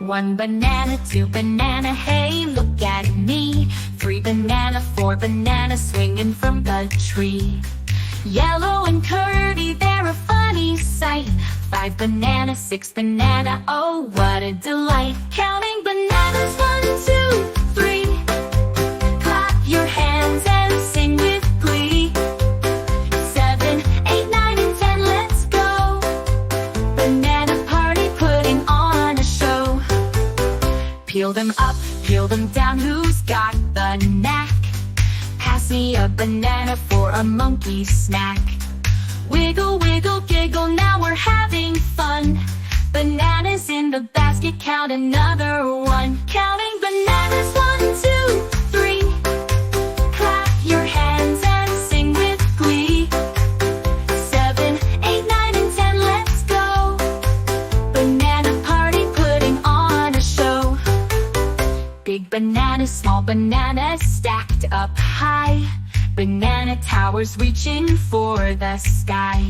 1 banana, 2 banana, hey, look at me. 3 banana, 4 banana, swinging from the tree. Yellow and curly, they're a funny sight. 5 banana, 6 banana, oh, what a delight. Counting bananas, 1, 2, 3. Clap your hands and sing with glee. 7, 8, 9, and 10, let's go. Banana party, putting on a show. Peel them up, peel them down, who's got the knack? Pass me a banana for a monkey snack. Wiggle, wiggle, giggle, now we're having fun. Bananas in the basket, count another 1. Counting bananas, 1, 2, 3. Clap your hands and sing with glee. 7, 8, 9, and 10, let's go. Banana party, putting on a show. Big bananas, small bananas, stacked up high. Banana towers reaching for the sky.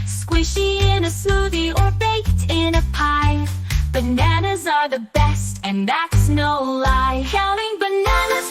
Squishy in a smoothie or baked in a pie. Bananas are the best, and that's no lie. Counting bananas,